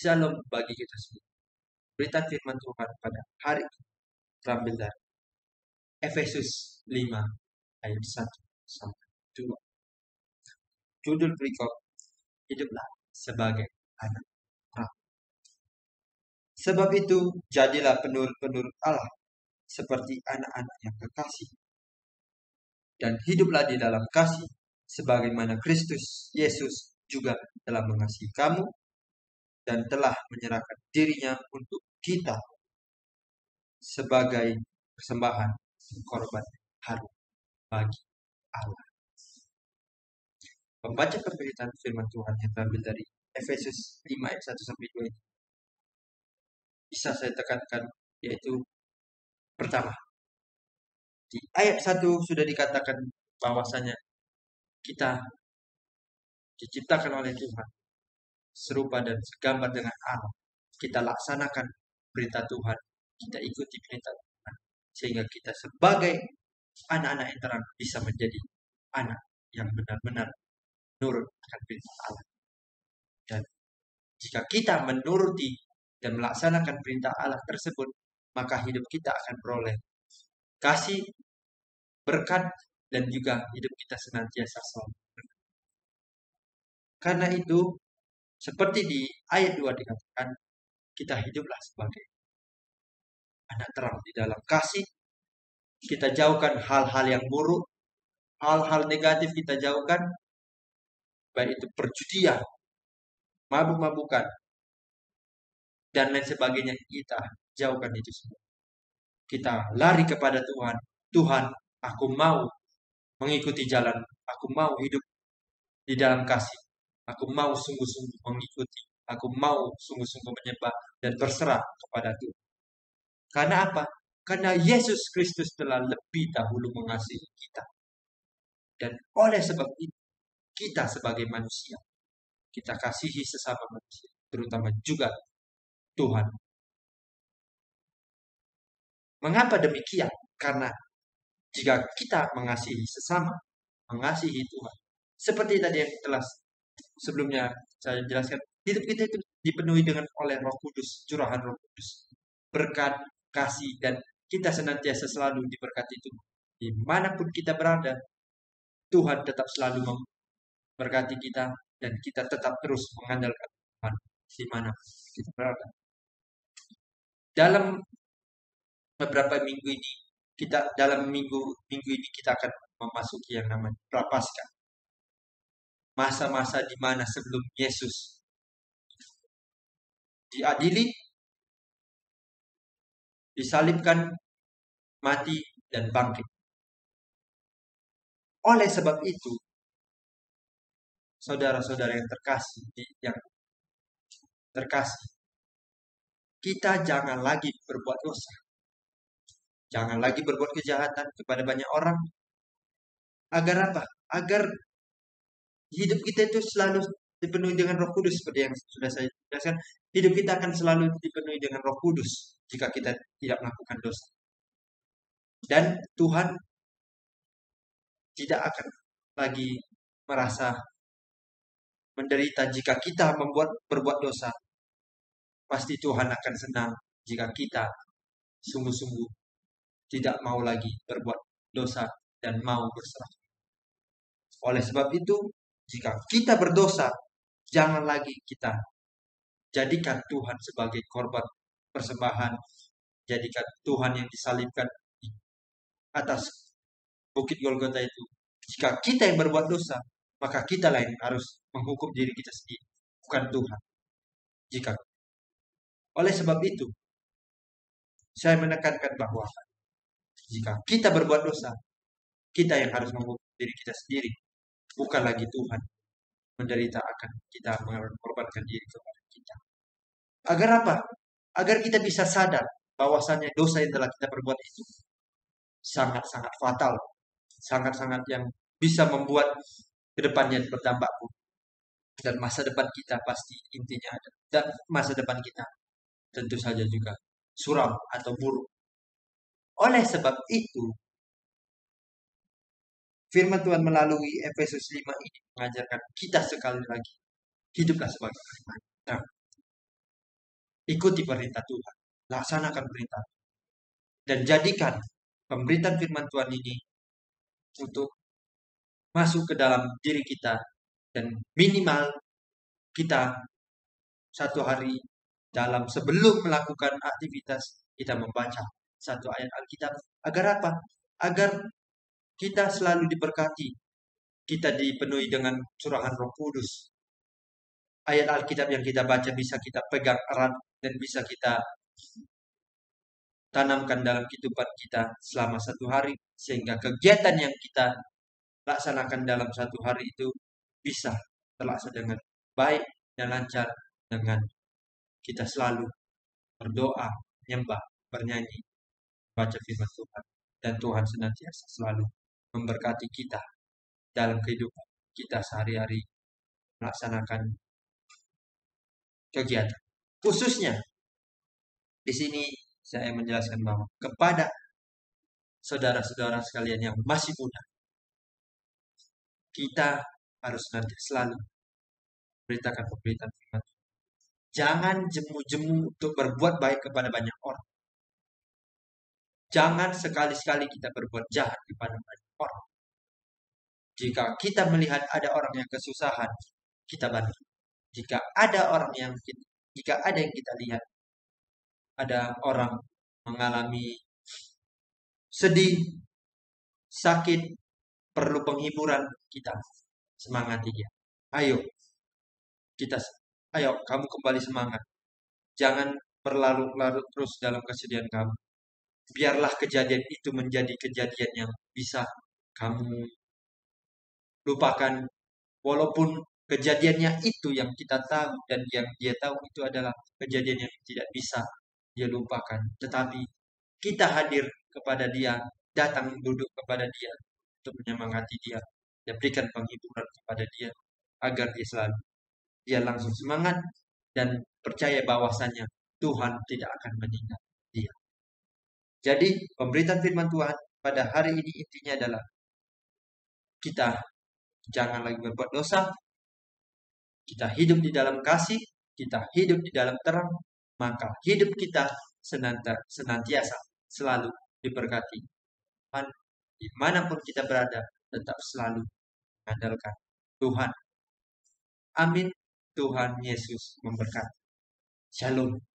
Shalom bagi kita semua. Berita firman Tuhan pada hari ini terambil dari Efesus 5 ayat 1 sampai 2. Judul berikut, hiduplah sebagai anak Allah. Sebab itu, jadilah penurut-penurut Allah seperti anak-anak yang kekasih. Dan hiduplah di dalam kasih, sebagaimana Kristus Yesus juga telah mengasihi kamu dan telah menyerahkan dirinya untuk kita sebagai persembahan korban harum bagi Allah. Membaca pemberitaan firman Tuhan yang terambil dari Efesus 5 ayat 1 sampai 2 ini bisa saya tekankan, yaitu pertama, di ayat 1 sudah dikatakan bahwasanya kita diciptakan oleh Tuhan serupa dan segambar dengan Allah. Kita laksanakan perintah Tuhan, kita ikuti perintah Tuhan, sehingga kita sebagai anak-anak yang terang bisa menjadi anak yang benar-benar menurut akan perintah Allah. Dan jika kita menuruti dan melaksanakan perintah Allah tersebut, maka hidup kita akan beroleh kasih, berkat, dan juga hidup kita senantiasa selalu. Karena itu, seperti di ayat 2 dikatakan, kita hiduplah sebagai anak terang di dalam kasih. Kita jauhkan hal-hal yang buruk, hal-hal negatif kita jauhkan, baik itu perjudian, mabuk-mabukan, dan lain sebagainya. Kita jauhkan itu semua. Kita lari kepada Tuhan. Tuhan, aku mau mengikuti jalan, aku mau hidup di dalam kasih, aku mau sungguh-sungguh mengikuti, aku mau sungguh-sungguh menyembah dan berserah kepada Tuhan. Karena apa? Karena Yesus Kristus telah lebih dahulu mengasihi kita. Dan oleh sebab itu, kita sebagai manusia, kita kasihi sesama manusia, terutama juga Tuhan. Mengapa demikian? Karena jika kita mengasihi sesama, mengasihi Tuhan, seperti tadi yang telah sebelumnya saya jelaskan, hidup kita itu dipenuhi dengan oleh Roh Kudus, curahan Roh Kudus, berkat, kasih, dan kita senantiasa selalu diberkati Tuhan. Dimanapun kita berada, Tuhan tetap selalu memberkati kita, dan kita tetap terus mengandalkan Tuhan dimanapun kita berada. Dalam beberapa minggu ini, dalam minggu ini kita akan memasuki yang namanya Prapaskah. Masa-masa di mana sebelum Yesus diadili, disalibkan, mati, dan bangkit. Oleh sebab itu, saudara-saudara yang terkasih, kita jangan lagi berbuat dosa. Jangan lagi berbuat kejahatan kepada banyak orang. Agar apa? Agar hidup kita itu selalu dipenuhi dengan Roh Kudus, seperti yang sudah saya jelaskan. Hidup kita akan selalu dipenuhi dengan Roh Kudus jika kita tidak melakukan dosa. Dan Tuhan tidak akan lagi merasa menderita jika kita berbuat dosa. Pasti Tuhan akan senang jika kita sungguh-sungguh tidak mau lagi berbuat dosa dan mau berserah. Oleh sebab itu, jika kita berdosa, jangan lagi kita jadikan Tuhan sebagai korban persembahan. Jadikan Tuhan yang disalibkan di atas Bukit Golgota itu. Jika kita yang berbuat dosa, maka kita lain harus menghukum diri kita sendiri, bukan Tuhan. Oleh sebab itu, saya menekankan bahwa jika kita berbuat dosa, kita yang harus menghukum diri kita sendiri, bukan lagi Tuhan menderita akan kita mengorbankan diri kepada kita. Agar apa? Agar kita bisa sadar bahwasannya dosa yang telah kita perbuat itu sangat-sangat fatal, sangat-sangat yang bisa membuat kedepannya berdampak buruk. Dan masa depan kita pasti intinya ada. Dan masa depan kita tentu saja juga suram atau buruk. Oleh sebab itu, firman Tuhan melalui Efesus 5 ini mengajarkan kita sekali lagi, hiduplah sebagai anak. ikuti perintah Tuhan, laksanakan perintah, dan jadikan pemberitaan firman Tuhan ini untuk masuk ke dalam diri kita, dan minimal kita satu hari dalam sebelum melakukan aktivitas kita membaca satu ayat Alkitab. Agar apa? Agar kita selalu diberkati, kita dipenuhi dengan curahan Roh Kudus. Ayat Alkitab yang kita baca bisa kita pegang erat dan bisa kita tanamkan dalam kehidupan kita selama satu hari, sehingga kegiatan yang kita laksanakan dalam satu hari itu bisa terlaksana dengan baik dan lancar, dengan kita selalu berdoa, menyembah, bernyanyi, baca firman Tuhan, dan Tuhan senantiasa selalu memberkati kita dalam kehidupan kita sehari-hari melaksanakan kegiatan. Khususnya di sini saya menjelaskan bahwa kepada saudara-saudara sekalian yang masih muda, kita harus nanti selalu beritakan pemberitaan firman Tuhan. Jangan jemu-jemu untuk berbuat baik kepada banyak orang. Jangan sekali-sekali kita berbuat jahat kepada banyak orang. Jika kita melihat ada orang yang kesusahan, kita bantu. Jika ada yang kita lihat, ada orang mengalami sedih, sakit, perlu penghiburan, kita semangati dia. Ayo, kamu kembali semangat. Jangan berlarut-larut terus dalam kesedihan kamu. Biarlah kejadian itu menjadi kejadian yang bisa kamu lupakan, walaupun kejadiannya itu yang kita tahu dan yang dia tahu itu adalah kejadian yang tidak bisa dia lupakan. Tetapi kita hadir kepada dia, datang duduk kepada dia untuk menyemangati dia, dan berikan penghiburan kepada dia agar dia langsung semangat dan percaya bahwasannya Tuhan tidak akan meninggal dia. Jadi pemberitaan firman Tuhan pada hari ini intinya adalah kita jangan lagi berbuat dosa, kita hidup di dalam kasih, kita hidup di dalam terang, maka hidup kita senantiasa selalu diberkati. Dan dimanapun kita berada, tetap selalu mengandalkan Tuhan. Amin. Tuhan Yesus memberkati. Shalom.